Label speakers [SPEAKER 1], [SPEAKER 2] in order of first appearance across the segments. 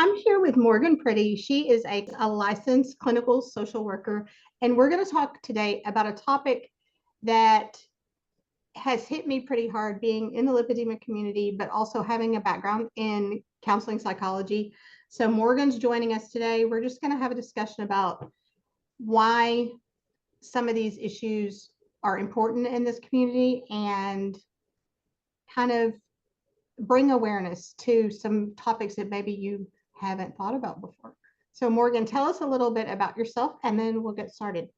[SPEAKER 1] I'm here with Morgan Priddy. She is a licensed clinical social worker, and we're going to talk today about a topic that has hit me pretty hard being in the lipedema community, but also having a background in counseling psychology. So Morgan's joining us today. We're just going to have a discussion about why some of these issues are important in this community and kind of bring awareness to some topics that maybe you haven't thought about before. So Morgan, tell us a little bit about yourself and then we'll get started.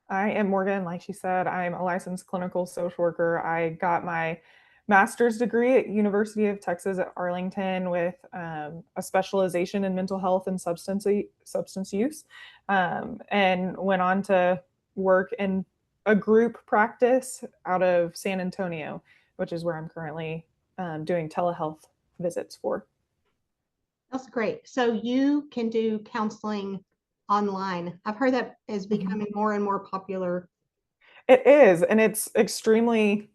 [SPEAKER 2] I am Morgan. Like she said, I'm a licensed clinical social worker. I got my master's degree at University of Texas at Arlington with a specialization in mental health and substance use, and went on to work in a group practice out of San Antonio, which is where I'm currently doing telehealth visits for.
[SPEAKER 1] That's great. So you can do counseling online. I've heard that is becoming more and more popular.
[SPEAKER 2] It is, and it's extremely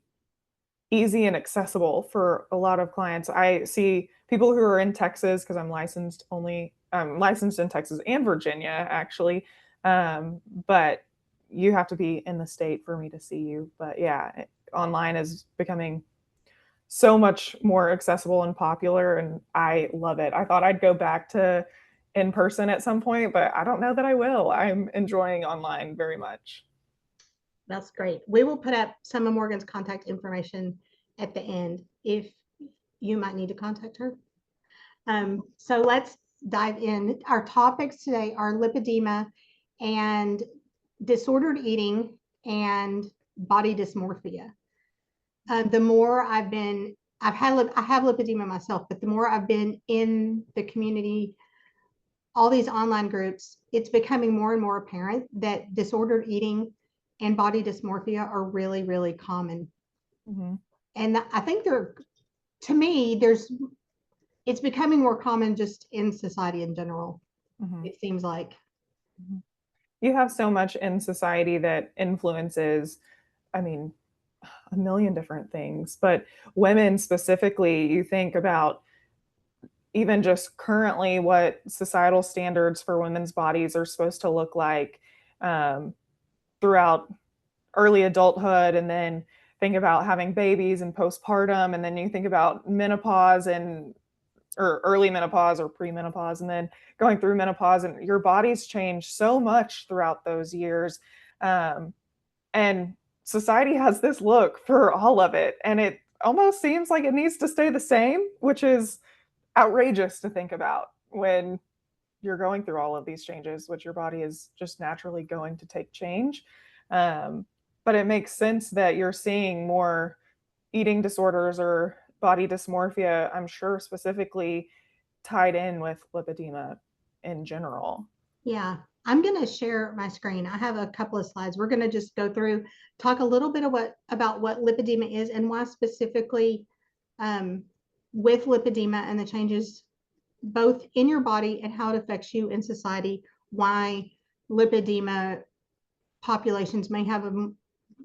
[SPEAKER 2] easy and accessible for a lot of clients. I see people who are in Texas because I'm licensed in Texas and Virginia actually. But you have to be in the state for me to see you. But yeah, online is becoming so much more accessible and popular, and I love it. I thought I'd go back to in person at some point, but I don't know that I will. I'm enjoying online very much.
[SPEAKER 1] That's great. We will put up some of Morgan's contact information at the end if you might need to contact her. So let's dive in. Our topics today are lipedema and disordered eating and body dysmorphia. The more I have lipedema myself, but the more I've been in the community, all these online groups, it's becoming more and more apparent that disordered eating and body dysmorphia are really, really common.
[SPEAKER 2] Mm-hmm.
[SPEAKER 1] And I think to me, it's becoming more common just in society in general.
[SPEAKER 2] Mm-hmm.
[SPEAKER 1] It seems like.
[SPEAKER 2] You have so much in society that influences, I mean, a million different things, but women specifically, you think about even just currently what societal standards for women's bodies are supposed to look like throughout early adulthood, and then think about having babies and postpartum, and then you think about menopause and or early menopause or premenopause, and then going through menopause, and your body's changed so much throughout those years. And society has this look for all of it, and it almost seems like it needs to stay the same, which is outrageous to think about when you're going through all of these changes, which your body is just naturally going to take change. But it makes sense that you're seeing more eating disorders or body dysmorphia, I'm sure specifically tied in with lipedema in general.
[SPEAKER 1] Yeah, I'm going to share my screen. I have a couple of slides. We're going to just go through, talk a little bit about what lipedema is and why specifically um, with lipedema and the changes both in your body and how it affects you in society, why lipedema populations may have a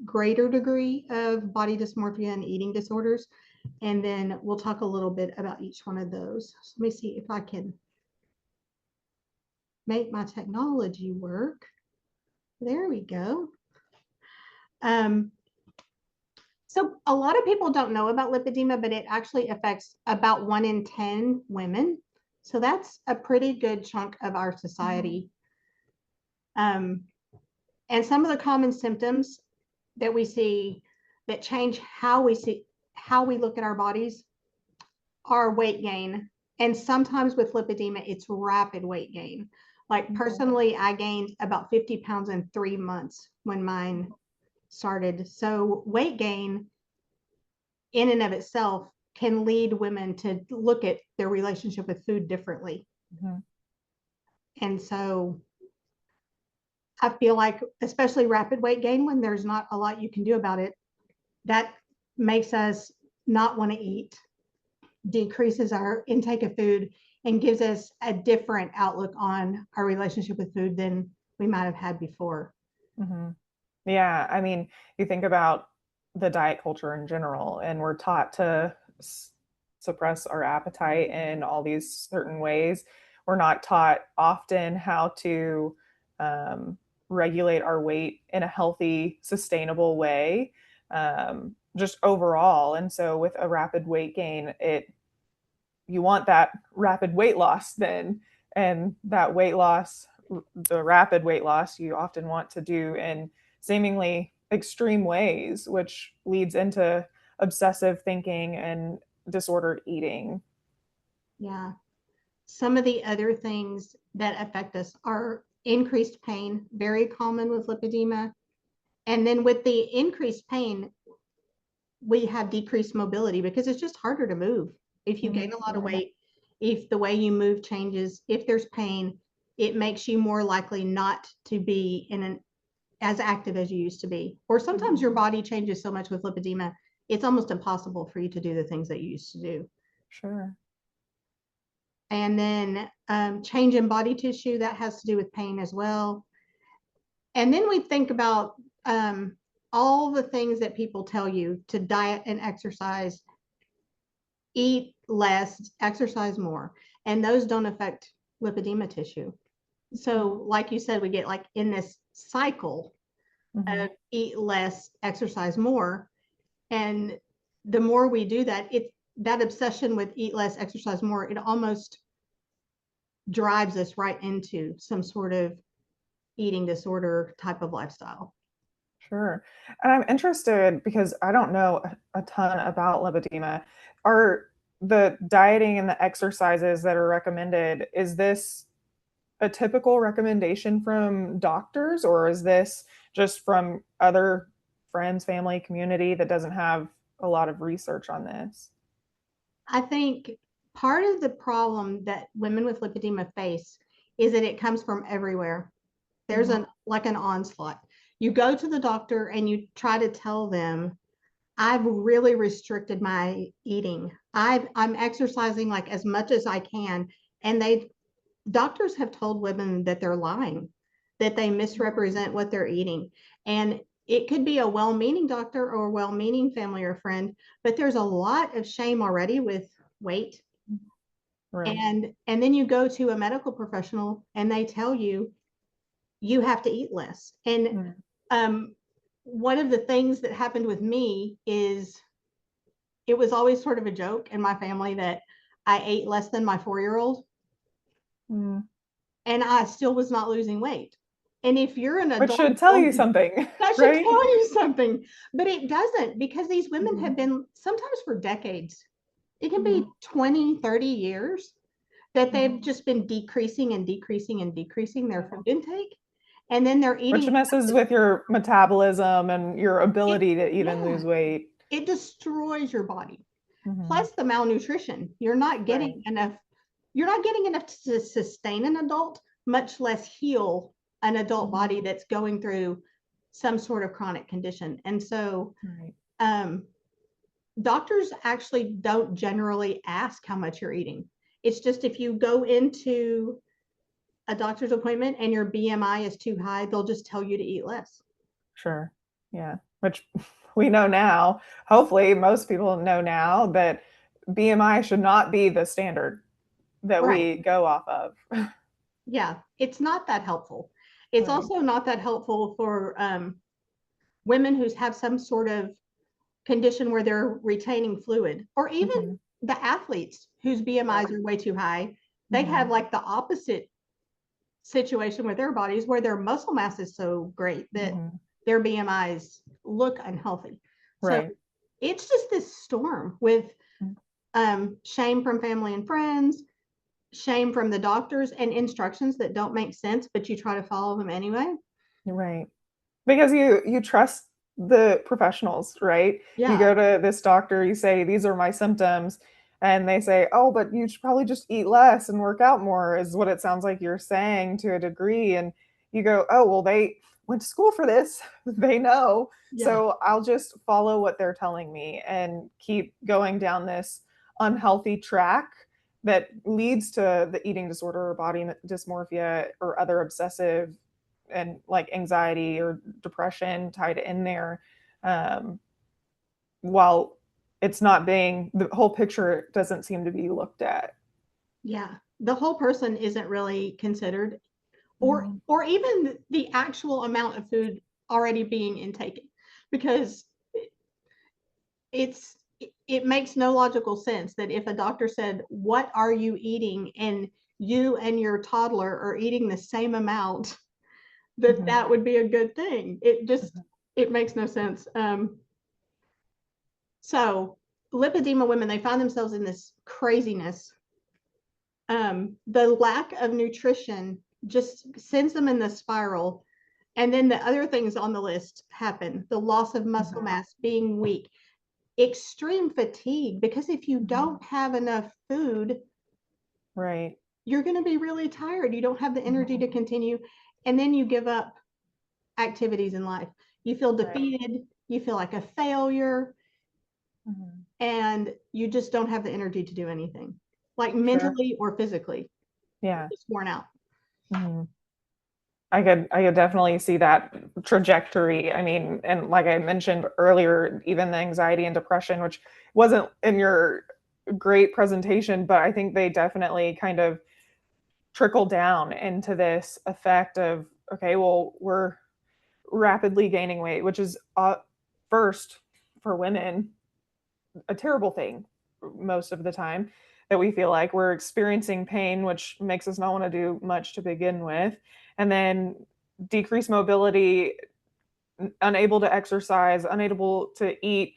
[SPEAKER 1] greater degree of body dysmorphia and eating disorders. And then we'll talk a little bit about each one of those. So let me see if I can make my technology work. There we go. So a lot of people don't know about lipedema, but it actually affects about 1 in 10 women. So that's a pretty good chunk of our society. And some of the common symptoms that we see that change how we look at our bodies are weight gain. And sometimes with lipedema, it's rapid weight gain. Like personally, I gained about 50 pounds in 3 months when mine started. So weight gain in and of itself can lead women to look at their relationship with food differently. Mm-hmm. And so I feel like, especially rapid weight gain, when there's not a lot you can do about it, that makes us not want to eat, decreases our intake of food, and gives us a different outlook on our relationship with food than we might have had before.
[SPEAKER 2] Mm-hmm. Yeah, I mean, you think about the diet culture in general, and we're taught to suppress our appetite in all these certain ways. We're not taught often how to regulate our weight in a healthy, sustainable way, just overall. And so with a rapid weight gain, you want that rapid weight loss then, and that weight loss, the rapid weight loss, you often want to do in seemingly extreme ways, which leads into obsessive thinking and disordered eating.
[SPEAKER 1] Yeah. Some of the other things that affect us are increased pain, very common with lipedema. And then with the increased pain, we have decreased mobility because it's just harder to move. If you gain a lot of weight, if the way you move changes, if there's pain, it makes you more likely not to be in an as active as you used to be. Or sometimes your body changes so much with lipedema, it's almost impossible for you to do the things that you used to do.
[SPEAKER 2] Sure.
[SPEAKER 1] And then change in body tissue, that has to do with pain as well. And then we think about all the things that people tell you to diet and exercise, eat less, exercise more, and those don't affect lipedema tissue. So like you said, we get like in this cycle of eat less, exercise more. And the more we do that, that obsession with eat less, exercise more, it almost drives us right into some sort of eating disorder type of lifestyle.
[SPEAKER 2] Sure. And I'm interested because I don't know a ton about lipedema. Are the dieting and the exercises that are recommended, is this a typical recommendation from doctors, or is this just from other friends, family, community that doesn't have a lot of research on this?
[SPEAKER 1] I think part of the problem that women with lipedema face is that it comes from everywhere. There's like an onslaught. You go to the doctor and you try to tell them, I've really restricted my eating. I'm exercising like as much as I can. And doctors have told women that they're lying, that they misrepresent what they're eating. And it could be a well-meaning doctor or a well-meaning family or friend, but there's a lot of shame already with weight.
[SPEAKER 2] Right.
[SPEAKER 1] And then you go to a medical professional and they tell you you have to eat less. And one of the things that happened with me is it was always sort of a joke in my family that I ate less than my 4-year-old. And I still was not losing weight. And if you're an
[SPEAKER 2] Which
[SPEAKER 1] adult,
[SPEAKER 2] should tell you something,
[SPEAKER 1] that should
[SPEAKER 2] right?
[SPEAKER 1] tell you something, but it doesn't, because these women have been sometimes for decades. It can be 20, 30 years that they've just been decreasing and decreasing and decreasing their food intake. And then they're
[SPEAKER 2] Which
[SPEAKER 1] eating.
[SPEAKER 2] messes with your metabolism and your ability to even lose weight.
[SPEAKER 1] It destroys your body. Plus the malnutrition. You're not getting enough. You're not getting enough to sustain an adult, much less heal an adult body that's going through some sort of chronic condition. And so doctors actually don't generally ask how much you're eating. It's just if you go into a doctor's appointment and your BMI is too high, they'll just tell you to eat less.
[SPEAKER 2] Sure. Yeah. Which we know now, hopefully most people know now, that BMI should not be the standard that we go off of.
[SPEAKER 1] Yeah, it's not that helpful. It's also not that helpful for women who have some sort of condition where they're retaining fluid, or even the athletes whose BMIs are way too high. They have like the opposite situation with their bodies where their muscle mass is so great that their BMIs look unhealthy. So it's just this storm with shame from family and friends, shame from the doctors, and instructions that don't make sense, but you try to follow them anyway.
[SPEAKER 2] Right. Because you trust the professionals, right?
[SPEAKER 1] Yeah.
[SPEAKER 2] You go to this doctor, you say, these are my symptoms, and they say, oh, but you should probably just eat less and work out more, is what it sounds like you're saying to a degree. And you go, oh, well, they went to school for this. They know.
[SPEAKER 1] Yeah.
[SPEAKER 2] So I'll just follow what they're telling me and keep going down this unhealthy track that leads to the eating disorder or body dysmorphia or other obsessive and like anxiety or depression tied in there, while it's not being, the whole picture doesn't seem to be looked at.
[SPEAKER 1] Yeah. The whole person isn't really considered,
[SPEAKER 2] Mhm.
[SPEAKER 1] or even the actual amount of food already being intaken, because it makes no logical sense that if a doctor said, what are you eating? And you and your toddler are eating the same amount, that
[SPEAKER 2] Mhm.
[SPEAKER 1] that would be a good thing. It just,
[SPEAKER 2] Mhm.
[SPEAKER 1] it makes no sense. So lipedema women, they find themselves in this craziness. The lack of nutrition just sends them in the spiral. And then the other things on the list happen: the loss of muscle
[SPEAKER 2] Mhm.
[SPEAKER 1] mass, being weak, extreme fatigue, because if you
[SPEAKER 2] Mhm.
[SPEAKER 1] don't have enough food,
[SPEAKER 2] Right.
[SPEAKER 1] you're going to be really tired. You don't have the energy
[SPEAKER 2] Mhm.
[SPEAKER 1] to continue. And then you give up activities in life. You feel
[SPEAKER 2] Right.
[SPEAKER 1] defeated. You feel like a failure.
[SPEAKER 2] Mhm.
[SPEAKER 1] And you just don't have the energy to do anything, like
[SPEAKER 2] Sure.
[SPEAKER 1] mentally or physically. You're
[SPEAKER 2] Yeah.
[SPEAKER 1] just worn out.
[SPEAKER 2] Mhm. I could definitely see that trajectory. I mean, and like I mentioned earlier, even the anxiety and depression, which wasn't in your great presentation, but I think they definitely kind of trickle down into this effect of, okay, well, we're rapidly gaining weight, which is first for women a terrible thing most of the time, that we feel like we're experiencing pain, which makes us not want to do much to begin with. And then decreased mobility, unable to exercise, unable to eat,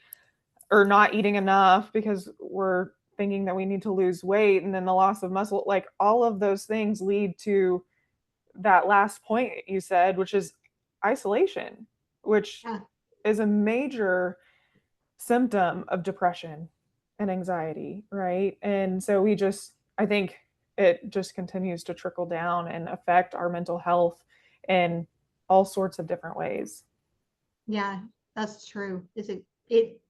[SPEAKER 2] or not eating enough because we're thinking that we need to lose weight. And then the loss of muscle, like all of those things lead to that last point you said, which is isolation, which
[SPEAKER 1] Yeah.
[SPEAKER 2] is a major symptom of depression and anxiety, right? And so I think it just continues to trickle down and affect our mental health in all sorts of different ways.
[SPEAKER 1] Yeah, that's true. Is it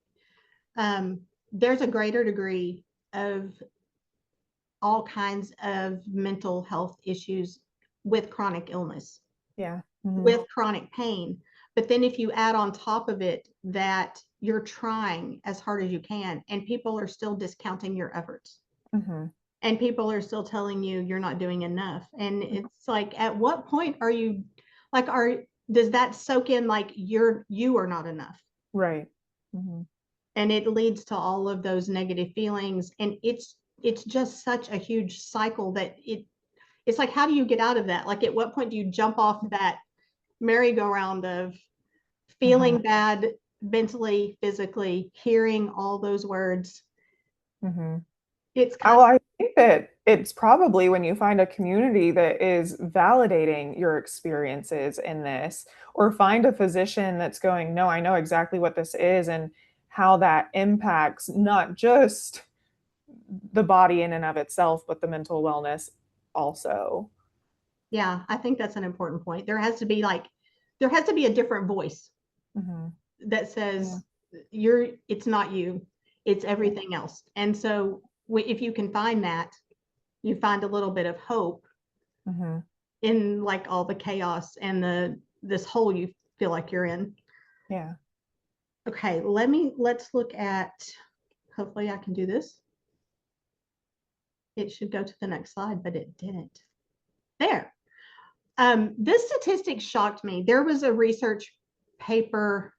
[SPEAKER 1] um there's a greater degree of all kinds of mental health issues with chronic illness,
[SPEAKER 2] Yeah. Mm-hmm.
[SPEAKER 1] with chronic pain. But then if you add on top of it that you're trying as hard as you can and people are still discounting your efforts,
[SPEAKER 2] Mm-hmm.
[SPEAKER 1] and people are still telling you you're not doing enough, and it's like, at what point are you, like, are does that soak in, like you are not enough?
[SPEAKER 2] Right. Mm-hmm.
[SPEAKER 1] And it leads to all of those negative feelings, and it's just such a huge cycle that it's like, how do you get out of that? Like, at what point do you jump off that merry-go-round of
[SPEAKER 2] Mm-hmm.
[SPEAKER 1] feeling bad mentally, physically, hearing all those words?
[SPEAKER 2] Mm-hmm.
[SPEAKER 1] It's kind
[SPEAKER 2] Oh, I think that it's probably when you find a community that is validating your experiences in this, or find a physician that's going, no, I know exactly what this is and how that impacts not just the body in and of itself, but the mental wellness also.
[SPEAKER 1] yeah, I think that's an important point. There has to be a different voice
[SPEAKER 2] Mm-hmm.
[SPEAKER 1] that
[SPEAKER 2] Yeah.
[SPEAKER 1] says, it's not you, it's everything else. And so if you can find that, you find a little bit of hope
[SPEAKER 2] Mm-hmm.
[SPEAKER 1] in, like, all the chaos and this hole you feel like you're in.
[SPEAKER 2] Yeah.
[SPEAKER 1] Okay, let's look at, hopefully I can do this. It should go to the next slide, but it didn't. There. This statistic shocked me. There was a research paper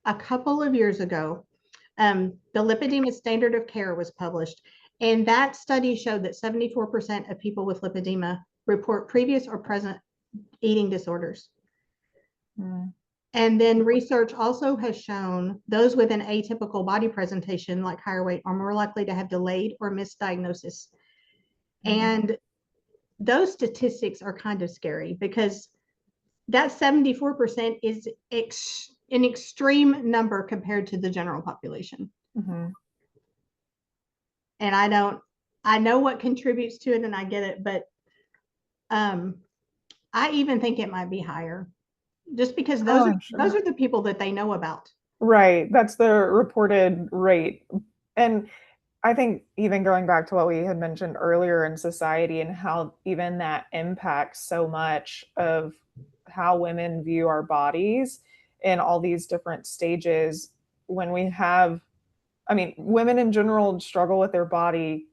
[SPEAKER 1] a couple of years ago. The lipedema standard of care was published, and that study showed that 74% of people with lipedema report previous or present eating disorders.
[SPEAKER 2] Mm-hmm.
[SPEAKER 1] And then research also has shown those with an atypical body presentation, like higher weight, are more likely to have delayed or misdiagnosis. And those statistics are kind of scary, because that 74% is an extreme number compared to the general population.
[SPEAKER 2] Mm-hmm.
[SPEAKER 1] And I know what contributes to it and I get it, but um, I even think it might be higher, just because
[SPEAKER 2] Oh,
[SPEAKER 1] those are
[SPEAKER 2] I'm sure.
[SPEAKER 1] the people that they know about.
[SPEAKER 2] Right. That's the reported rate. And I think even going back to what we had mentioned earlier in society and how even that impacts so much of how women view our bodies in all these different stages, when we have I mean, women in general struggle with their body,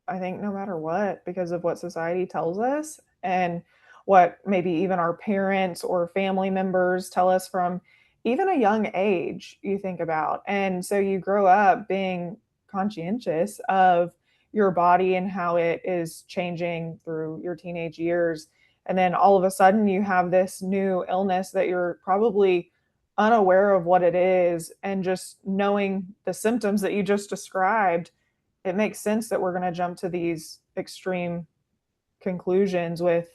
[SPEAKER 2] I think, no matter what, because of what society tells us and what maybe even our parents or family members tell us from even a young age, you think about. And so you grow up being conscientious of your body and how it is changing through your teenage years. And then all of a sudden you have this new illness that you're probably unaware of what it is. And just knowing the symptoms that you just described, it makes sense that we're going to jump to these extreme conclusions with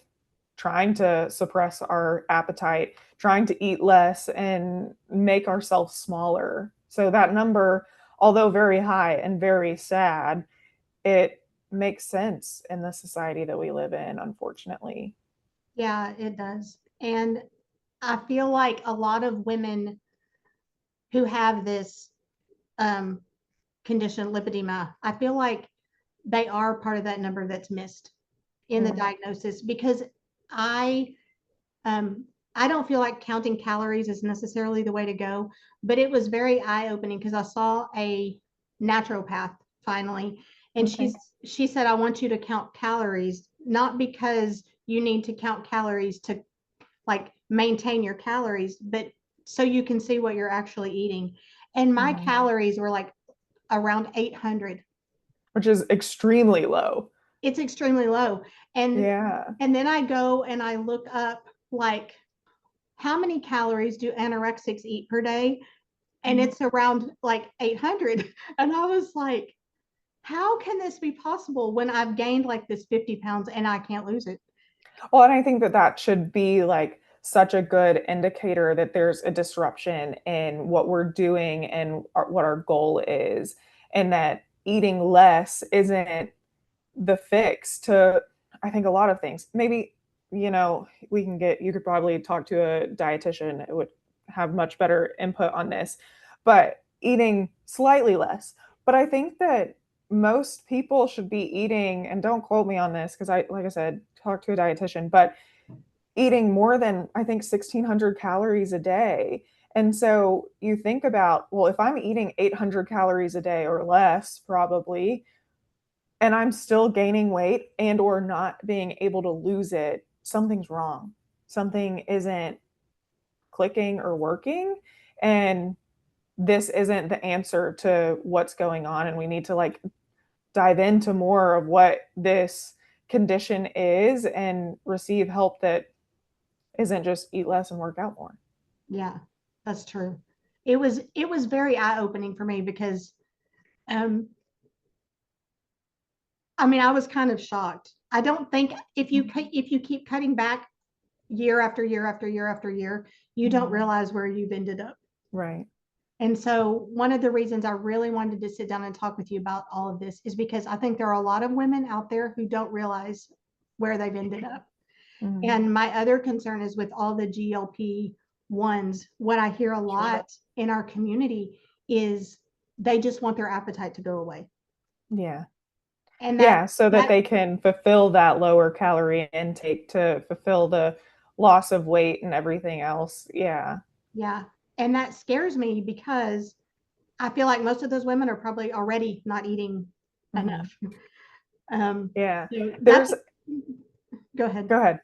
[SPEAKER 2] trying to suppress our appetite, trying to eat less and make ourselves smaller. So that number, although very high and very sad, it makes sense in the society that we live in, unfortunately.
[SPEAKER 1] Yeah, it does. And I feel like a lot of women who have this condition, lipedema, I feel like they are part of that number that's missed in the diagnosis, because I um, I don't feel like counting calories is necessarily the way to go, but it was very eye-opening because I saw a naturopath finally, and
[SPEAKER 2] Okay.
[SPEAKER 1] she said, I want you to count calories, not because you need to count calories to like maintain your calories, but so you can see what you're actually eating. And my calories were like around 800.
[SPEAKER 2] Which is extremely low.
[SPEAKER 1] It's extremely low. And
[SPEAKER 2] Yeah.
[SPEAKER 1] and then I go and I look up like how many calories do anorexics eat per day? And it's around like 800. And I was like, how can this be possible when I've gained like this 50 pounds and I can't lose it?
[SPEAKER 2] Well, and I think that that should be like such a good indicator that there's a disruption in what we're doing and what our goal is, and that eating less isn't the fix to, I think, a lot of things. Maybe, you could probably talk to a dietitian. It would have much better input on this, but eating slightly less. But I think that most people should be eating, and don't quote me on this because like I said, talk to a dietitian, but eating more than, I think, 1,600 calories a day. And so you think about, well, if I'm eating 800 calories a day or less, probably, and I'm still gaining weight and or not being able to lose it, something's wrong. Something isn't clicking or working. And this isn't the answer to what's going on. And we need to like dive into more of what this condition is and receive help that isn't just eat less and work out more.
[SPEAKER 1] Yeah, that's true. It was very eye-opening for me because um I mean, I was kind of shocked. I don't think if you keep cutting back year after year after year after year, you don't realize where you've ended up.
[SPEAKER 2] Right.
[SPEAKER 1] And so one of the reasons I really wanted to sit down and talk with you about all of this is because I think there are a lot of women out there who don't realize where they've ended up.
[SPEAKER 2] Mm-hmm.
[SPEAKER 1] And my other concern is with all the GLP ones, what I hear a lot in our community is they just want their appetite to go away.
[SPEAKER 2] Yeah.
[SPEAKER 1] And
[SPEAKER 2] Yeah, so that they can fulfill that lower calorie intake to fulfill the loss of weight and everything else. Yeah.
[SPEAKER 1] yeah. And that scares me because I feel like most of those women are probably already not eating enough.
[SPEAKER 2] Yeah.
[SPEAKER 1] So
[SPEAKER 2] There's
[SPEAKER 1] go ahead.
[SPEAKER 2] Go ahead.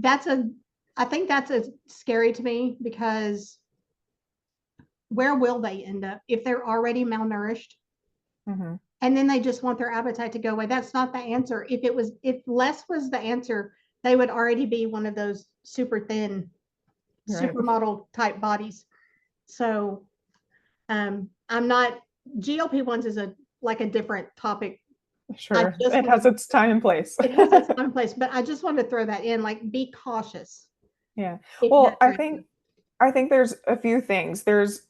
[SPEAKER 1] I think that's a scary to me because where will they end up if they're already malnourished? And then they just want their appetite to go away. That's not the answer. If less was the answer, they would already be one of those super thin,
[SPEAKER 2] Right.
[SPEAKER 1] supermodel type bodies. So I'm not GLP-1s is like a different topic.
[SPEAKER 2] Sure. It has its time and place.
[SPEAKER 1] It has its time and place, but I just wanted to throw that in, like be cautious.
[SPEAKER 2] Yeah. Well, I think there's a few things. There is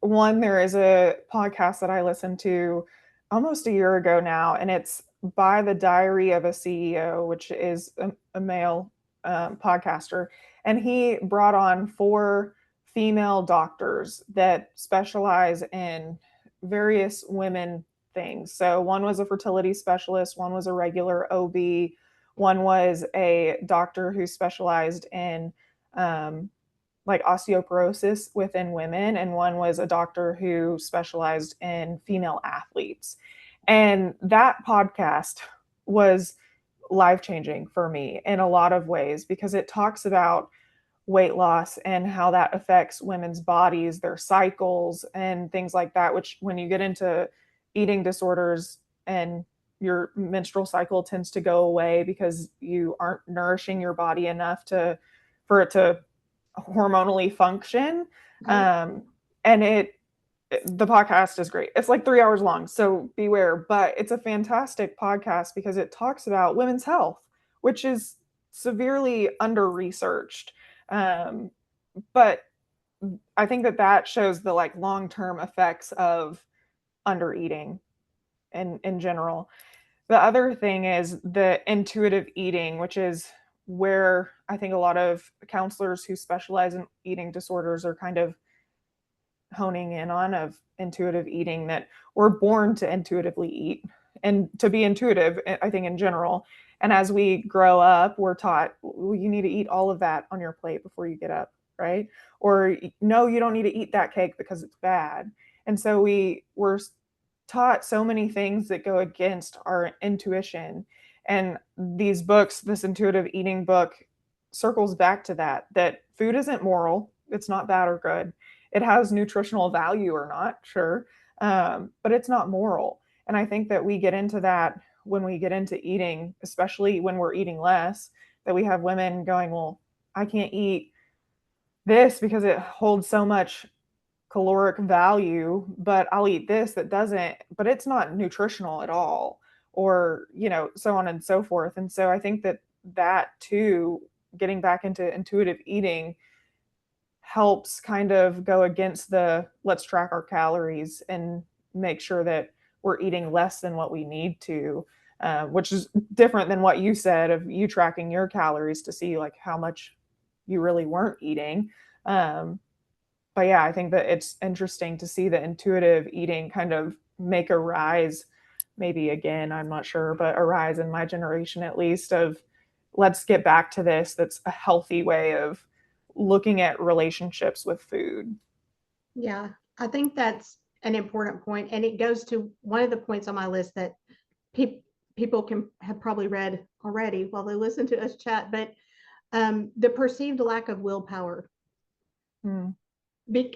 [SPEAKER 2] a podcast that I listened to almost a year ago now, and it's by the Diary of a CEO, which is a male podcaster. And he brought on 4 female doctors that specialize in various women things. So one was a fertility specialist, one was a regular OB, one was a doctor who specialized in like osteoporosis within women, and one was a doctor who specialized in female athletes. And that podcast was life changing for me in a lot of ways because it talks about weight loss and how that affects women's bodies, their cycles, and things like that, which when you get into eating disorders and your menstrual cycle tends to go away because you aren't nourishing your body enough to for it to hormonally function.
[SPEAKER 1] Okay.
[SPEAKER 2] And the podcast is great. It's like 3 hours long, so beware. But it's a fantastic podcast because it talks about women's health, which is severely under researched. Um, but I think that shows the like long term effects of under eating in general. The other thing is the intuitive eating, which is where I think a lot of counselors who specialize in eating disorders are kind of honing in on of intuitive eating, that we're born to intuitively eat and to be intuitive, I think, in general. And as we grow up, we're taught, well, you need to eat all of that on your plate before you get up, right? Or no, you don't need to eat that cake because it's bad. And so we're taught so many things that go against our intuition. And these books, this intuitive eating book, circles back to that food isn't moral. It's not bad or good. It has nutritional value or not, sure, but it's not moral. And I think that we get into that when we get into eating, especially when we're eating less, that we have women going, well, I can't eat this because it holds so much caloric value, but I'll eat this that doesn't, but it's not nutritional at all, or, so on and so forth. And so I think that too, getting back into intuitive eating helps kind of go against the let's track our calories and make sure that we're eating less than what we need to, which is different than what you said of you tracking your calories to see like how much you really weren't eating. But yeah, I think that it's interesting to see the intuitive eating kind of make a rise, maybe again, I'm not sure, but a rise in my generation at least, of let's get back to this. That's a healthy way of looking at relationships with food.
[SPEAKER 1] Yeah, I think that's an important point, and it goes to one of the points on my list that people can have probably read already while they listen to us chat, but the perceived lack of willpower.
[SPEAKER 2] Mm,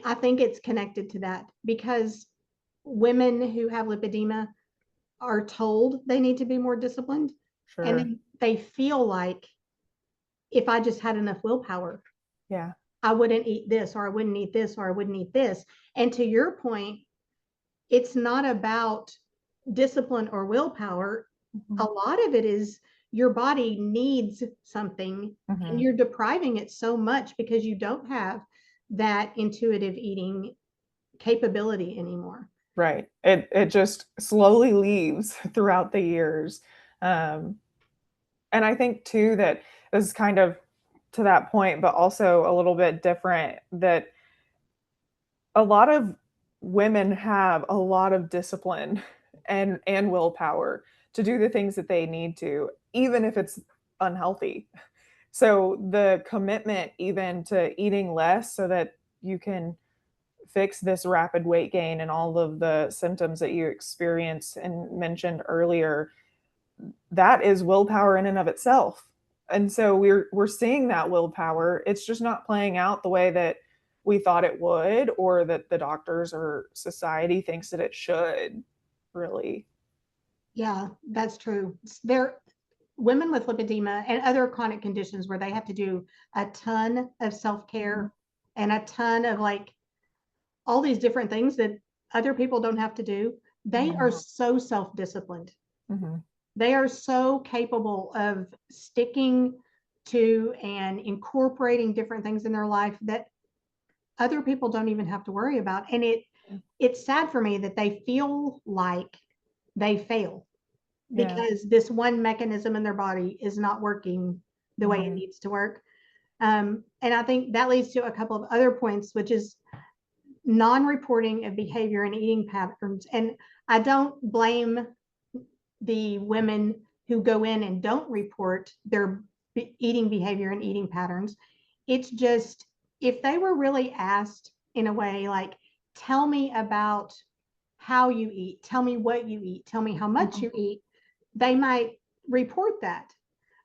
[SPEAKER 1] I think it's connected to that because women who have lipedema are told they need to be more disciplined, and
[SPEAKER 2] sure.
[SPEAKER 1] they feel like if I just had enough willpower,
[SPEAKER 2] Yeah.
[SPEAKER 1] I wouldn't eat this, or I wouldn't eat this, or I wouldn't eat this. And to your point, it's not about discipline or willpower.
[SPEAKER 2] Mm-hmm.
[SPEAKER 1] A lot of it is your body needs something, and
[SPEAKER 2] Mm-hmm.
[SPEAKER 1] you're depriving it so much because you don't have that intuitive eating capability anymore.
[SPEAKER 2] Right. It just slowly leaves throughout the years. Um, and I think too that this is kind of to that point, but also a little bit different, that a lot of women have a lot of discipline and willpower to do the things that they need to, even if it's unhealthy. So the commitment even to eating less so that you can fix this rapid weight gain and all of the symptoms that you experience and mentioned earlier, that is willpower in and of itself. And so we're seeing that willpower. It's just not playing out the way that we thought it would, or that the doctors or society thinks that it should, really.
[SPEAKER 1] Yeah, that's true. There, women with lipedema and other chronic conditions where they have to do a ton of self-care and a ton of like all these different things that other people don't have to do. They are so self-disciplined.
[SPEAKER 2] Mm-hmm.
[SPEAKER 1] They are so capable of sticking to and incorporating different things in their life that other people don't even have to worry about. And it's sad for me that they feel like they fail
[SPEAKER 2] Yeah.
[SPEAKER 1] because this one mechanism in their body is not working the way it
[SPEAKER 2] Mm-hmm.
[SPEAKER 1] needs to work. And I think that leads to a couple of other points, which is non-reporting of behavior and eating patterns. And I don't blame the women who go in and don't report their eating behavior and eating patterns. It's just if they were really asked in a way like, tell me about how you eat, tell me what you eat, tell me how much you eat, they might report that.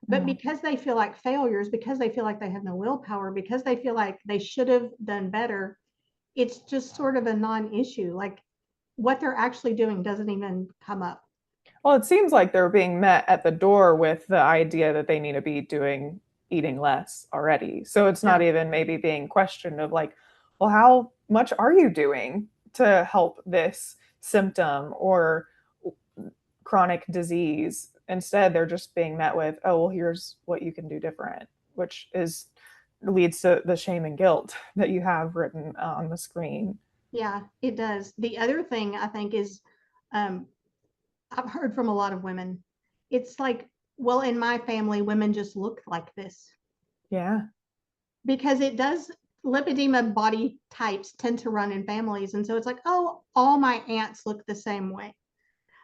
[SPEAKER 1] But because they feel like failures, because they feel like they have no willpower, because they feel like they should have done better, it's just sort of a non-issue. Like what they're actually doing doesn't even come up.
[SPEAKER 2] Well, it seems like they're being met at the door with the idea that they need to be eating less already. So it's not
[SPEAKER 1] Yeah.
[SPEAKER 2] even maybe being questioned of like, well, how much are you doing to help this symptom or chronic disease? Instead, they're just being met with, oh, well, here's what you can do different, which is leads to the shame and guilt that you have written on the screen.
[SPEAKER 1] Yeah, it does. The other thing I think is, um, I've heard from a lot of women, it's like, well, in my family, women just look like this
[SPEAKER 2] Yeah.
[SPEAKER 1] because it does. Lipedema body types tend to run in families. And so it's like, oh, all my aunts look the same way.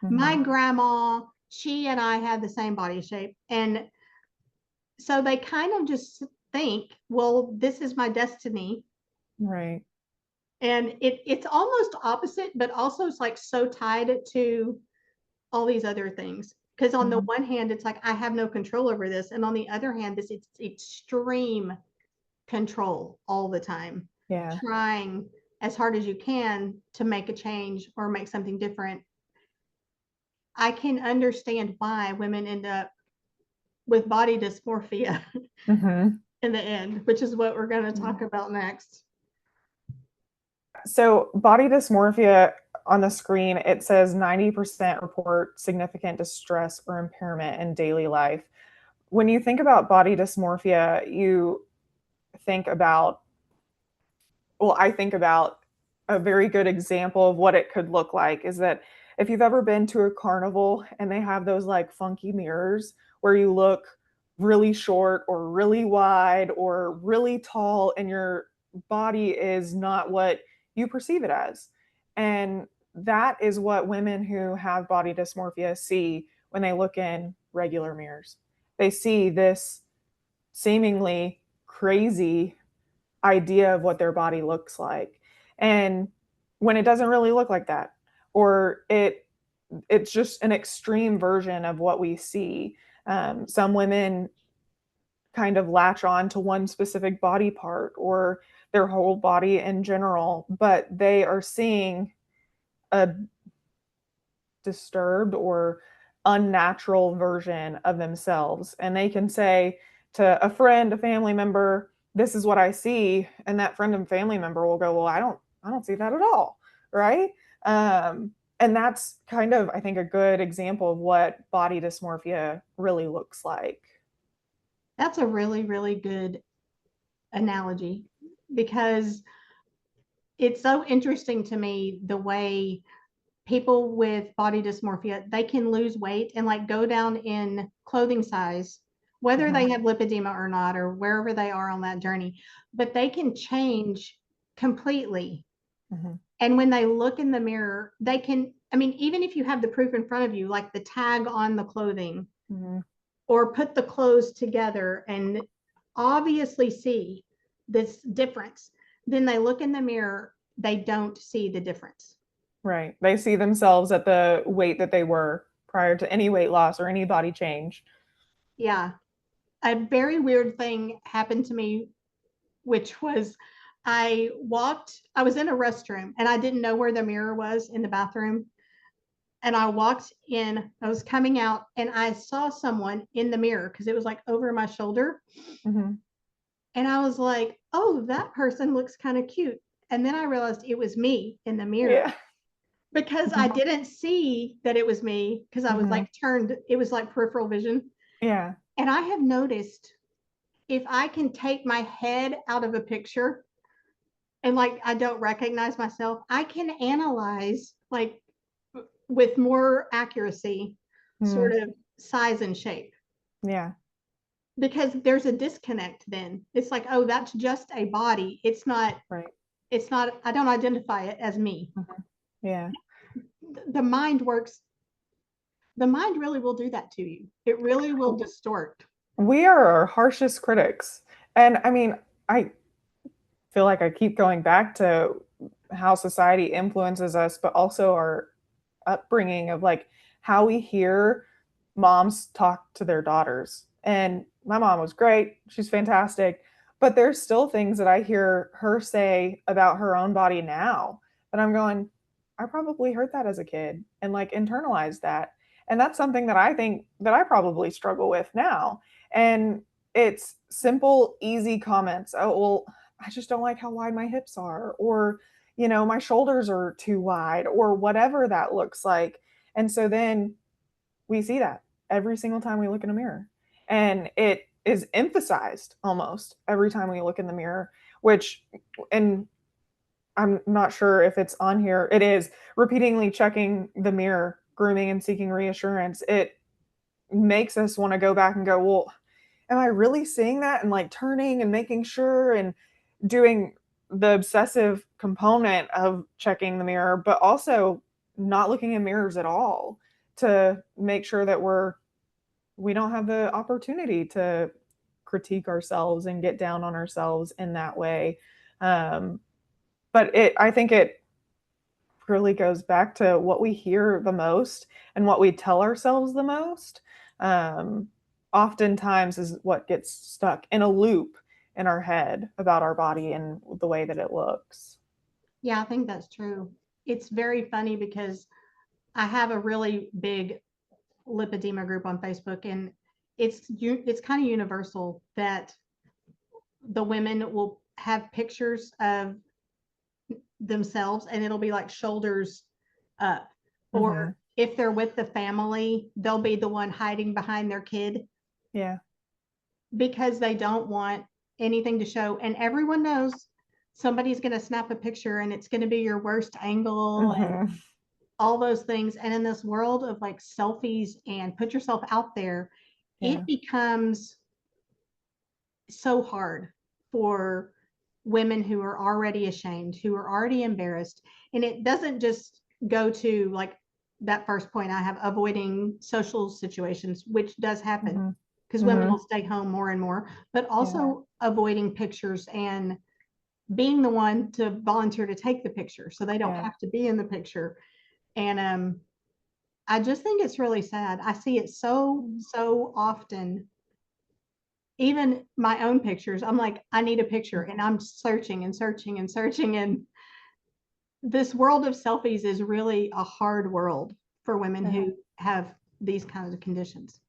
[SPEAKER 1] My
[SPEAKER 2] Mm-hmm.
[SPEAKER 1] grandma, she and I had the same body shape. And so they kind of just think, well, this is my destiny.
[SPEAKER 2] Right.
[SPEAKER 1] And it's almost opposite, but also it's like so tied to all these other things. Because on the
[SPEAKER 2] Mm-hmm.
[SPEAKER 1] one hand, it's like I have no control over this. And on the other hand, this it's extreme control all the time,
[SPEAKER 2] Yeah.
[SPEAKER 1] trying as hard as you can to make a change or make something different. I can understand why women end up with body dysmorphia
[SPEAKER 2] Mm-hmm.
[SPEAKER 1] in the end, which is what we're going to talk
[SPEAKER 2] Yeah.
[SPEAKER 1] about next.
[SPEAKER 2] So, body dysmorphia on the screen, it says 90% report significant distress or impairment in daily life. When you think about body dysmorphia, you think about, well, I think about a very good example of what it could look like is that if you've ever been to a carnival and they have those like funky mirrors where you look really short or really wide or really tall and your body is not what you perceive it as. And that is what women who have body dysmorphia see when they look in regular mirrors. They see this seemingly crazy idea of what their body looks like. And when it doesn't really look like that, or it's just an extreme version of what we see. Some women kind of latch on to one specific body part or their whole body in general, but they are seeing a disturbed or unnatural version of themselves. And they can say to a friend, a family member, this is what I see. And that friend and family member will go, well, I don't see that at all. Right. And that's kind of, I think, a good example of what body dysmorphia really looks like.
[SPEAKER 1] That's a really, really good analogy because it's so interesting to me the way people with body dysmorphia, they can lose weight and like go down in clothing size, whether
[SPEAKER 2] Mhm.
[SPEAKER 1] they have lipedema or not, or wherever they are on that journey, but they can change completely.
[SPEAKER 2] Mhm.
[SPEAKER 1] And when they look in the mirror, they can, I mean, even if you have the proof in front of you, like the tag on the clothing,
[SPEAKER 2] Mhm.
[SPEAKER 1] or put the clothes together and obviously see this difference, then they look in the mirror, they don't see the difference.
[SPEAKER 2] Right. They see themselves at the weight that they were prior to any weight loss or any body change.
[SPEAKER 1] Yeah. A very weird thing happened to me, which was I was in a restroom and I didn't know where the mirror was in the bathroom. And I walked in, I was coming out, and I saw someone in the mirror because it was like over my shoulder.
[SPEAKER 2] Mhm.
[SPEAKER 1] And I was like, oh, that person looks kind of cute. And then I realized it was me in the mirror
[SPEAKER 2] Yeah.
[SPEAKER 1] because I
[SPEAKER 2] Mhm.
[SPEAKER 1] didn't see that it was me because I was
[SPEAKER 2] Mhm.
[SPEAKER 1] like turned, it was like peripheral vision.
[SPEAKER 2] Yeah.
[SPEAKER 1] And I have noticed if I can take my head out of a picture and like I don't recognize myself, I can analyze like with more accuracy, sort
[SPEAKER 2] Mm.
[SPEAKER 1] of size and shape.
[SPEAKER 2] Yeah.
[SPEAKER 1] Because there's a disconnect then. It's like, oh, that's just a body.
[SPEAKER 2] Right.
[SPEAKER 1] It's not, I don't identify it as me.
[SPEAKER 2] Mhm. Yeah.
[SPEAKER 1] The mind works, the mind really will do that to you. It really will distort.
[SPEAKER 2] We are our harshest critics. And I mean, I feel like I keep going back to how society influences us, but also our upbringing of like how we hear moms talk to their daughters. And my mom was great. She's fantastic. But there's still things that I hear her say about her own body now that I'm going, I probably heard that as a kid and like internalized that. And that's something that I think that I probably struggle with now. And it's simple, easy comments. Oh, well, I just don't like how wide my hips are, or, my shoulders are too wide, or whatever that looks like. And so then we see that every single time we look in a mirror. And it is emphasized almost every time we look in the mirror, which, and I'm not sure if it's on here, it is repeatedly checking the mirror, grooming and seeking reassurance. It makes us want to go back and go, well, am I really seeing that? And like turning and making sure and doing the obsessive component of checking the mirror, but also not looking in mirrors at all to make sure that we don't have the opportunity to critique ourselves and get down on ourselves in that way. Um, but I think it really goes back to what we hear the most and what we tell ourselves the most. Um, Oftentimes is what gets stuck in a loop in our head about our body and the way that it looks.
[SPEAKER 1] Yeah, I think that's true. It's very funny because I have a really big lipedema group on Facebook, and it's kind of universal that the women will have pictures of themselves and it'll be like shoulders up.
[SPEAKER 2] Mm-hmm.
[SPEAKER 1] Or if they're with the family, they'll be the one hiding behind their kid
[SPEAKER 2] Yeah.
[SPEAKER 1] because they don't want anything to show. And everyone knows somebody's going to snap a picture and it's going to be your worst angle and
[SPEAKER 2] Mm-hmm.
[SPEAKER 1] all those things. And in this world of like selfies and put yourself out there,
[SPEAKER 2] Yeah.
[SPEAKER 1] it becomes so hard for women who are already ashamed, who are already embarrassed. And it doesn't just go to like that first point I have, avoiding social situations, which does happen
[SPEAKER 2] Mm-hmm.
[SPEAKER 1] because women
[SPEAKER 2] Mm-hmm.
[SPEAKER 1] will stay home more and more, but
[SPEAKER 2] Yeah.
[SPEAKER 1] also avoiding pictures and being the one to volunteer to take the picture so they don't
[SPEAKER 2] Yeah.
[SPEAKER 1] have to be in the picture. And I just think it's really sad. I see it so often. Even my own pictures, I'm like, I need a picture, and I'm searching and searching and searching. And this world of selfies is really a hard world for women
[SPEAKER 2] Yeah.
[SPEAKER 1] who have these kinds of conditions.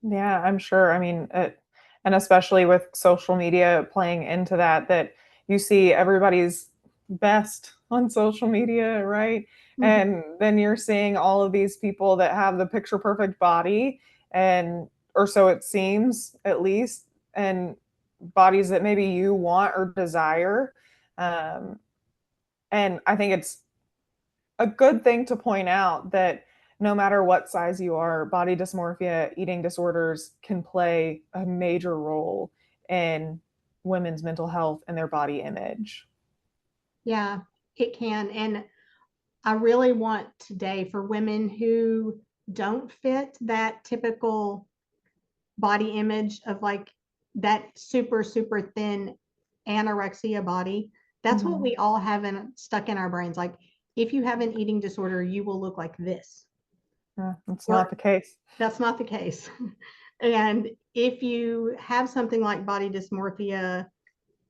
[SPEAKER 2] Yeah, I'm sure. I mean, and especially with social media playing into that, that you see everybody's best on social media, right?
[SPEAKER 1] Mhm.
[SPEAKER 2] And then you're seeing all of these people that have the picture perfect body, and or so it seems at least, and bodies that maybe you want or desire. Um, and I think it's a good thing to point out that no matter what size you are, body dysmorphia, eating disorders can play a major role in women's mental health and their body image.
[SPEAKER 1] Yeah, it can. And I really want today for women who don't fit that typical body image of like that super thin anorexia body. That's what
[SPEAKER 2] Mm-hmm.
[SPEAKER 1] we all have stuck in our brains. Like, if you have an eating disorder, you will look like this.
[SPEAKER 2] Yeah, that's not
[SPEAKER 1] Or
[SPEAKER 2] the case.
[SPEAKER 1] that's not the case. And if you have something like body dysmorphia,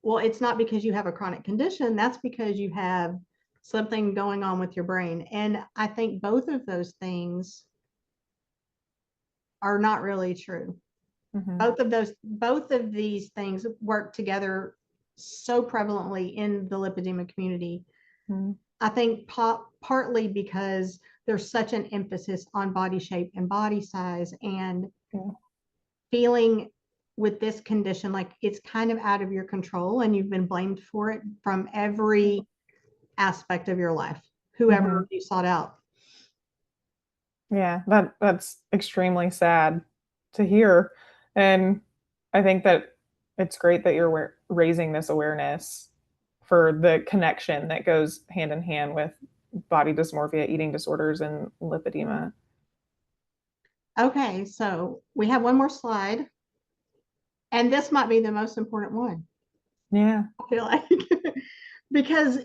[SPEAKER 1] well, it's not because you have a chronic condition. That's because you have something going on with your brain. And I think both of those things are not really true.
[SPEAKER 2] Mm-hmm.
[SPEAKER 1] Both of these things work together so prevalently in the lipedema community.
[SPEAKER 2] Mm-hmm.
[SPEAKER 1] I think partly because there's such an emphasis on body shape and body size, and
[SPEAKER 2] Yeah.
[SPEAKER 1] feeling with this condition like it's kind of out of your control and you've been blamed for it from every aspect of your life,
[SPEAKER 2] Mm-hmm.
[SPEAKER 1] whoever you sought out.
[SPEAKER 2] Yeah, that's extremely sad to hear. And I think that it's great that you're raising this awareness for the connection that goes hand in hand with body dysmorphia, eating disorders, and lipedema.
[SPEAKER 1] Okay, so we have one more slide, and this might be the most important one.
[SPEAKER 2] Yeah.
[SPEAKER 1] I feel like because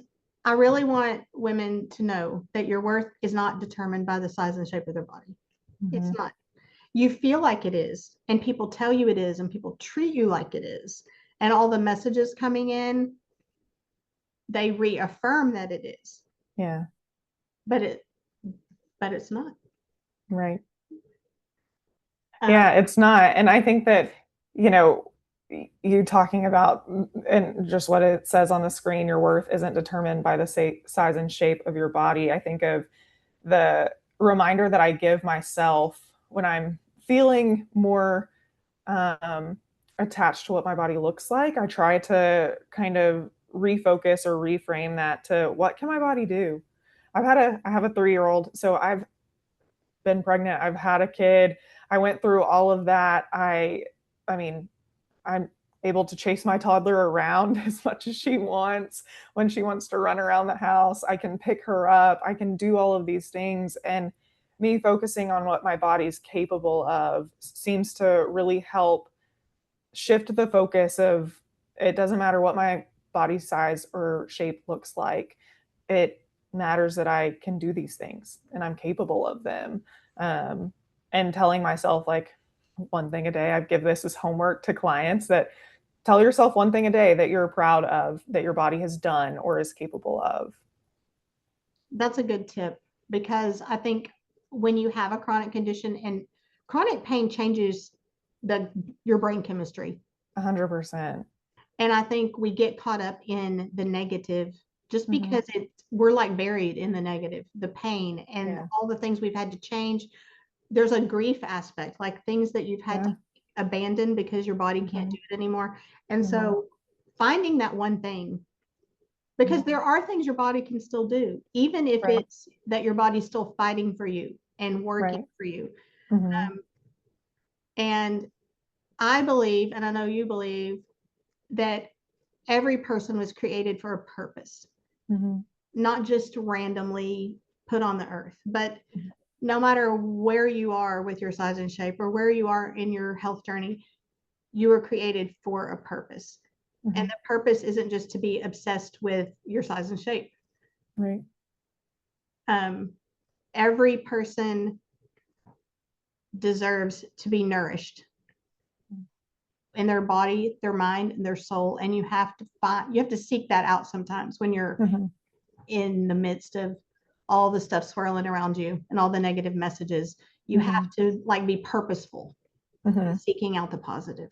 [SPEAKER 1] I really want women to know that your worth is not determined by the size and shape of their body. It's
[SPEAKER 2] Hmm.
[SPEAKER 1] not. You feel like it is, and people tell you it is, and people treat you like it is. And all the messages coming in, they reaffirm that it is,
[SPEAKER 2] Yeah.
[SPEAKER 1] but it's not.
[SPEAKER 2] Right.
[SPEAKER 1] Um,
[SPEAKER 2] Yeah, it's not. And I think that, you know, you talking about and just what it says on the screen, your worth isn't determined by the size and shape of your body. I think of the reminder that I give myself when I'm feeling more um, attached to what my body looks like. I try to kind of refocus or reframe that to what can my body do? I have a 3-year old, so I've been pregnant, I've had a kid. I went through all of that. I mean, I'm able to chase my toddler around as much as she wants. When she wants to run around the house, I can pick her up. I can do all of these things. And me focusing on what my body's capable of seems to really help shift the focus of it doesn't matter what my body size or shape looks like. It matters that I can do these things and I'm capable of them. Um, and telling myself like one thing a day, I give this as homework to clients that tell yourself one thing a day that you're proud of, that your body has done or is capable of.
[SPEAKER 1] that's a good tip because I think when you have a chronic condition and chronic pain changes the your brain chemistry.
[SPEAKER 2] 100%.
[SPEAKER 1] And I think we get caught up in the negative just
[SPEAKER 2] Mm-hmm.
[SPEAKER 1] because we're like buried in the negative, the pain and
[SPEAKER 2] Yeah.
[SPEAKER 1] all the things we've had to change. There's a grief aspect, like things that you've had
[SPEAKER 2] Yeah.
[SPEAKER 1] to abandon because your body can't
[SPEAKER 2] Mm-hmm.
[SPEAKER 1] do it anymore. And
[SPEAKER 2] Mm-hmm.
[SPEAKER 1] so finding that one thing, because there are things your body can still do, even if
[SPEAKER 2] Right.
[SPEAKER 1] it's that your body's still fighting for you and working
[SPEAKER 2] Right.
[SPEAKER 1] for you.
[SPEAKER 2] Mm-hmm.
[SPEAKER 1] And I believe, and I know you believe, that every person was created for a purpose,
[SPEAKER 2] Mm-hmm.
[SPEAKER 1] not just randomly put on the earth. But no matter where you are with your size and shape or where you are in your health journey, you were created for a purpose. And
[SPEAKER 2] Mm-hmm.
[SPEAKER 1] the purpose isn't just to be obsessed with your size and shape.
[SPEAKER 2] Right.
[SPEAKER 1] Um, every person deserves to be nourished in their body, their mind, and their soul. And you have to seek that out sometimes when you're
[SPEAKER 2] Mm-hmm.
[SPEAKER 1] in the midst of all the stuff swirling around you and all the negative messages. You
[SPEAKER 2] Mm-hmm.
[SPEAKER 1] have to like be purposeful
[SPEAKER 2] Mm-hmm.
[SPEAKER 1] in seeking out the positive.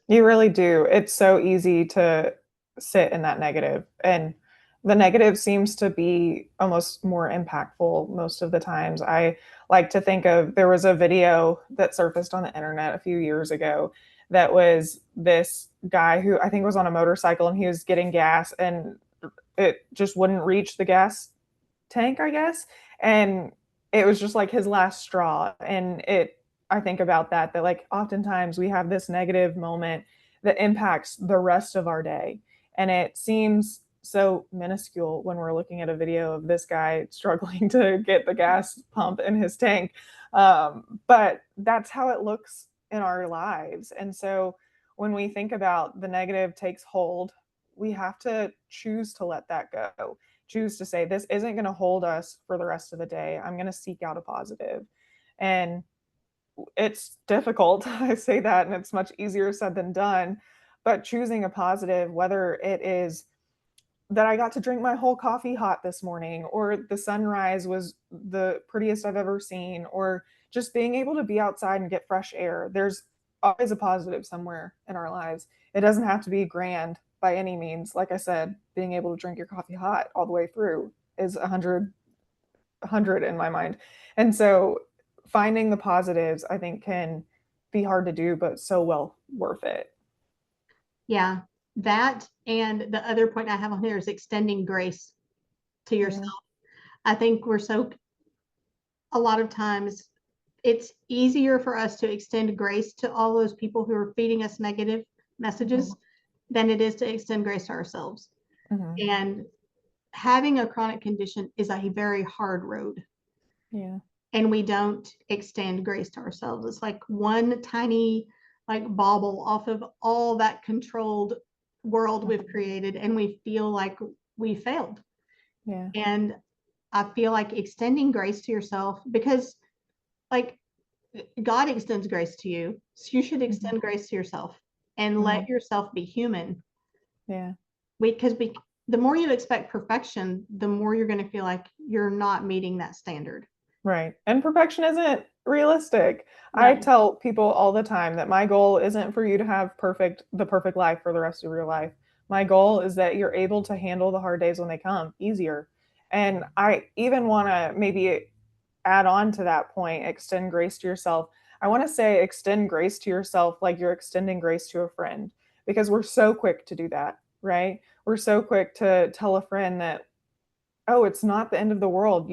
[SPEAKER 2] You really do. It's so easy to sit in that negative, and the negative seems to be almost more impactful most of the times. I like to think of there was a video that surfaced on the internet a few years ago that was this guy who I think was on a motorcycle and he was getting gas and it just wouldn't reach the gas tank, I guess. And it was just like his last straw. And I think about that like oftentimes we have this negative moment that impacts the rest of our day. And it seems so minuscule when we're looking at a video of this guy struggling to get the gas pump in his tank. But that's how it looks in our lives. And so when we think about the negative takes hold, we have to choose to let that go, choose to say this isn't going to hold us for the rest of the day. I'm going to seek out a positive. And it's difficult. I say that and it's much easier said than done, but choosing a positive, whether it is that I got to drink my whole coffee hot this morning, or the sunrise was the prettiest I've ever seen, or just being able to be outside and get fresh air. There's always a positive somewhere in our lives. It doesn't have to be grand by any means. Like I said, being able to drink your coffee hot all the way through is 100 in my mind. And so finding the positives, I think, can be hard to do, but so well worth it.
[SPEAKER 1] Yeah, that and the other point I have on here is extending grace to yourself.
[SPEAKER 2] Yeah.
[SPEAKER 1] I think a lot of times it's easier for us to extend grace to all those people who are feeding us negative
[SPEAKER 2] Mm-hmm.
[SPEAKER 1] messages than it is to extend grace to ourselves.
[SPEAKER 2] Mm-hmm.
[SPEAKER 1] And having a chronic condition is a very hard road.
[SPEAKER 2] Yeah.
[SPEAKER 1] And we don't extend grace to ourselves. It's like one tiny like bauble off of all that controlled world we've created and we feel like we failed.
[SPEAKER 2] Yeah.
[SPEAKER 1] And I feel like extending grace to yourself, because like God extends grace to you, so you should extend grace to yourself and let yourself be human.
[SPEAKER 2] Yeah.
[SPEAKER 1] Because the more you expect perfection, the more you're going to feel like you're not meeting that standard.
[SPEAKER 2] Right. And perfection isn't realistic. I
[SPEAKER 1] No.
[SPEAKER 2] tell people all the time that my goal isn't for you to have the perfect life for the rest of your life. My goal is that you're able to handle the hard days when they come easier. And I even want to maybe add on to that point, extend grace to yourself. I want to say extend grace to yourself like you're extending grace to a friend, because we're so quick to do that, right? We're so quick to tell a friend that, oh, it's not the end of the world.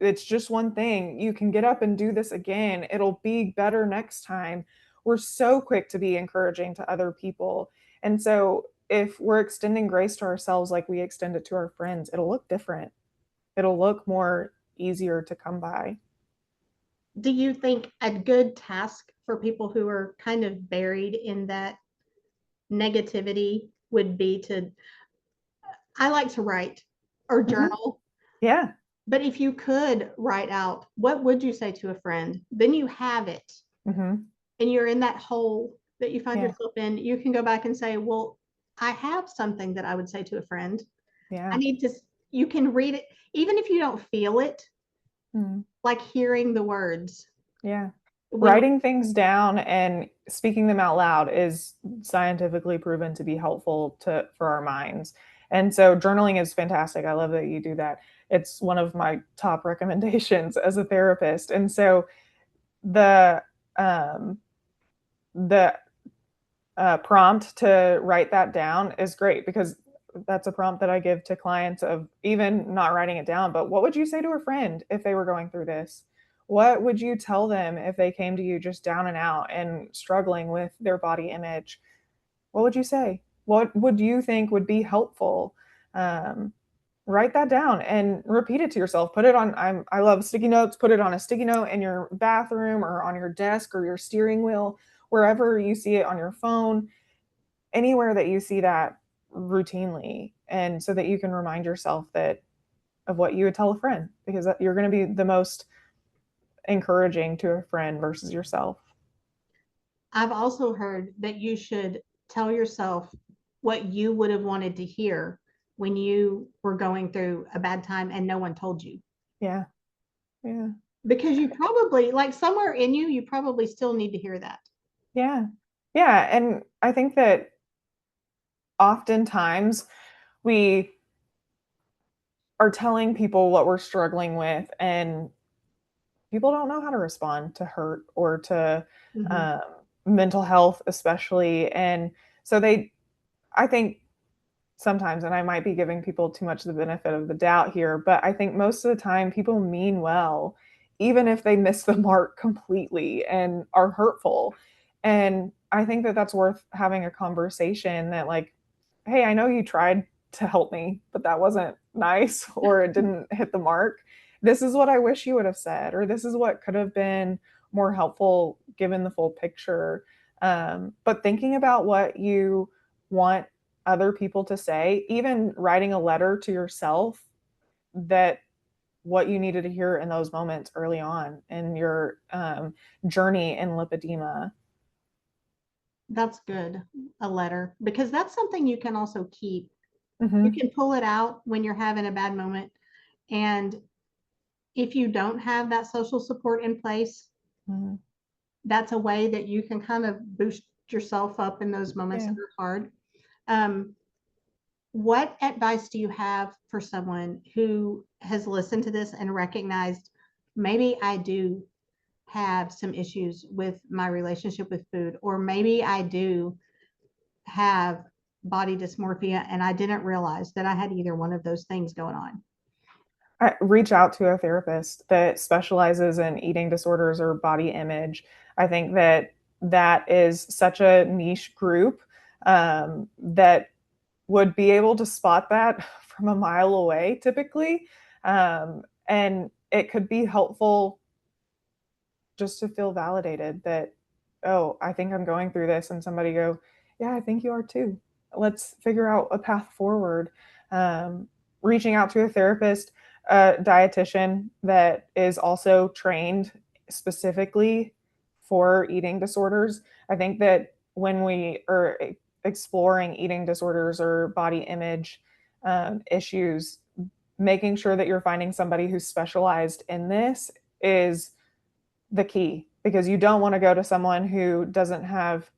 [SPEAKER 2] It's just one thing. You can get up and do this again. It'll be better next time. We're so quick to be encouraging to other people. And so if we're extending grace to ourselves like we extend it to our friends, it'll look different. It'll look more easier to come by.
[SPEAKER 1] Do you think a good task for people who are kind of buried in that negativity would be to, I like to write or
[SPEAKER 2] Mhm.
[SPEAKER 1] journal,
[SPEAKER 2] Yeah.
[SPEAKER 1] but if you could write out, what would you say to a friend? Then you have it
[SPEAKER 2] Hmm.
[SPEAKER 1] and you're in that hole that you find
[SPEAKER 2] Yeah.
[SPEAKER 1] yourself in. You can go back and say, well, I have something that I would say to a friend. I
[SPEAKER 2] Yeah.
[SPEAKER 1] need to, you can read it, even if you don't feel it,
[SPEAKER 2] Mhm.
[SPEAKER 1] like hearing the words.
[SPEAKER 2] Yeah.
[SPEAKER 1] When
[SPEAKER 2] Writing things down and speaking them out loud is scientifically proven to be helpful to for our minds. And so journaling is fantastic. I love that you do that. It's one of my top recommendations as a therapist. And so the um, the prompt to write that down is great, because that's a prompt that I give to clients of even not writing it down, but what would you say to a friend if they were going through this? What would you tell them if they came to you just down and out and struggling with their body image? What would you say? What would you think would be helpful? Um, Write that down and repeat it to yourself. Put it on, I love sticky notes. Put it on a sticky note in your bathroom or on your desk or your steering wheel, wherever you see it, on your phone, anywhere that you see that routinely, and so that you can remind yourself that of what you would tell a friend, because you're going to be the most encouraging to a friend versus yourself.
[SPEAKER 1] I've also heard that you should tell yourself what you would have wanted to hear when you were going through a bad time and no one told you.
[SPEAKER 2] Yeah. Yeah.
[SPEAKER 1] Because you probably, like somewhere in you, you probably still need to hear that.
[SPEAKER 2] Yeah. Yeah. And I think that oftentimes we are telling people what we're struggling with, and people don't know how to respond to hurt or to
[SPEAKER 1] Mhm.
[SPEAKER 2] um, mental health, especially. And so I think sometimes, and I might be giving people too much the benefit of the doubt here, but I think most of the time people mean well, even if they miss the mark completely and are hurtful. And I think that that's worth having a conversation that, like, hey, I know you tried to help me, but that wasn't nice, or it didn't hit the mark. This is what I wish you would have said, or this is what could have been more helpful given the full picture. But thinking about what you want other people to say, even writing a letter to yourself, that what you needed to hear in those moments early on in your journey in lipedema.
[SPEAKER 1] That's good, a letter, because that's something you can also keep. You
[SPEAKER 2] Mm-hmm.
[SPEAKER 1] can pull it out when you're having a bad moment. And if you don't have that social support in place,
[SPEAKER 2] Mm-hmm.
[SPEAKER 1] that's a way that you can kind of boost yourself up in those moments
[SPEAKER 2] Yeah.
[SPEAKER 1] that are hard. Um, what advice do you have for someone who has listened to this and recognized maybe I do have some issues with my relationship with food, or maybe I do have body dysmorphia and I didn't realize that I had either one of those things going on?
[SPEAKER 2] Reach out to a therapist that specializes in eating disorders or body image. I think that that is such a niche group that would be able to spot that from a mile away typically. And it could be helpful just to feel validated that, oh, I think I'm going through this, and somebody go, yeah, I think you are too. let's figure out a path forward. Reaching out to a therapist, a dietitian that is also trained specifically for eating disorders. I think that when we are exploring eating disorders or body image issues, making sure that you're finding somebody who's specialized in this is the key, because you don't want to go to someone who doesn't have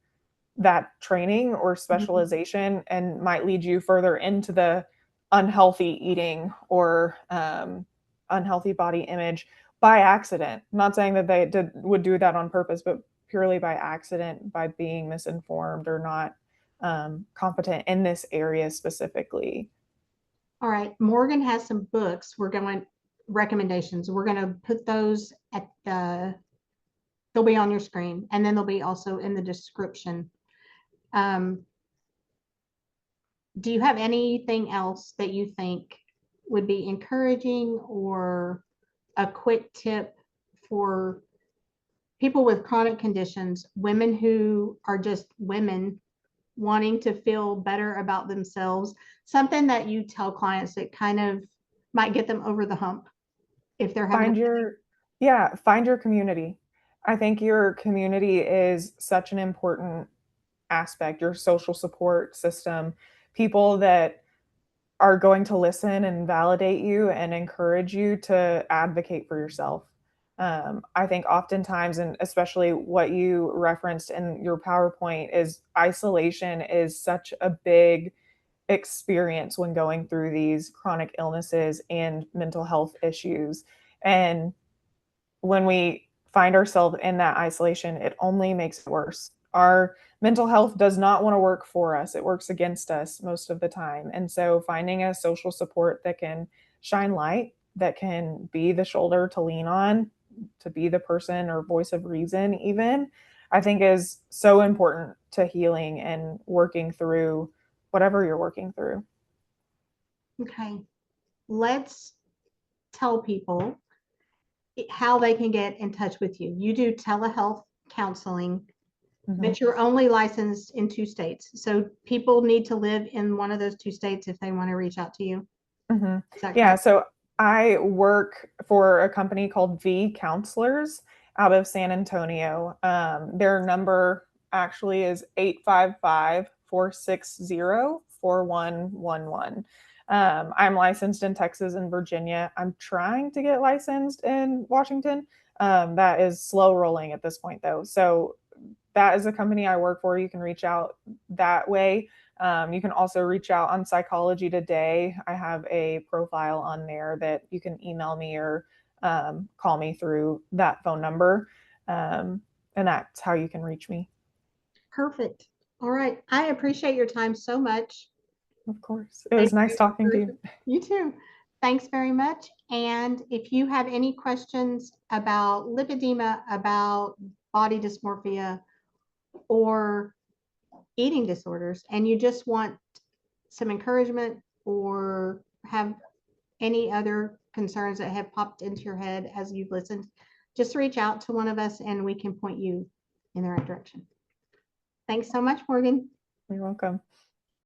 [SPEAKER 2] that training or specialization and might lead you further into the unhealthy eating or unhealthy body image by accident. I'm not saying that they would do that on purpose, but purely by accident, by being misinformed or not competent in this area specifically.
[SPEAKER 1] All right, Morgan has some books. We're going recommendations. We're going to put those at they'll be on your screen, and then they'll be also in the description. Do you have anything else that you think would be encouraging, or a quick tip for people with chronic conditions, women who are just women wanting to feel better about themselves, something that you tell clients that kind of might get them over the hump if they're having
[SPEAKER 2] Find your community. I think your community is such an important aspect, your social support system, people that are going to listen and validate you and encourage you to advocate for yourself. I think oftentimes, and especially what you referenced in your PowerPoint, is isolation is such a big experience when going through these chronic illnesses and mental health issues. And when we find ourselves in that isolation, it only makes it worse. Our mental health does not want to work for us, it works against us most of the time. And so, finding a social support that can shine light, that can be the shoulder to lean on, to be the person or voice of reason, even, I think is so important to healing and working through whatever you're working through.
[SPEAKER 1] Okay, let's tell people how they can get in touch with you. You do telehealth counseling, but you're only licensed in 2 states. So people need to live in one of those 2 states if they want to reach out to you.
[SPEAKER 2] Mm-hmm.
[SPEAKER 1] Is that
[SPEAKER 2] Yeah,
[SPEAKER 1] correct?
[SPEAKER 2] so I work for a company called V Counselors out of San Antonio. Their number actually is 855-460-4111. I'm licensed in Texas and Virginia. I'm trying to get licensed in Washington. That is slow rolling at this point, though. So that is a company I work for. You can reach out that way. You can also reach out on Psychology Today. I have a profile on there that you can email me or call me through that phone number. And that's how you can reach me.
[SPEAKER 1] Perfect. All right. I appreciate your time so much.
[SPEAKER 2] Of course. It was
[SPEAKER 1] Thank
[SPEAKER 2] nice
[SPEAKER 1] you.
[SPEAKER 2] talking to you.
[SPEAKER 1] You too. Thanks very much. And if you have any questions about lipedema, about body dysmorphia, or eating disorders, and you just want some encouragement or have any other concerns that have popped into your head as you've listened, just reach out to one of us and we can point you in the right direction. Thanks so much, Morgan.
[SPEAKER 2] You're welcome.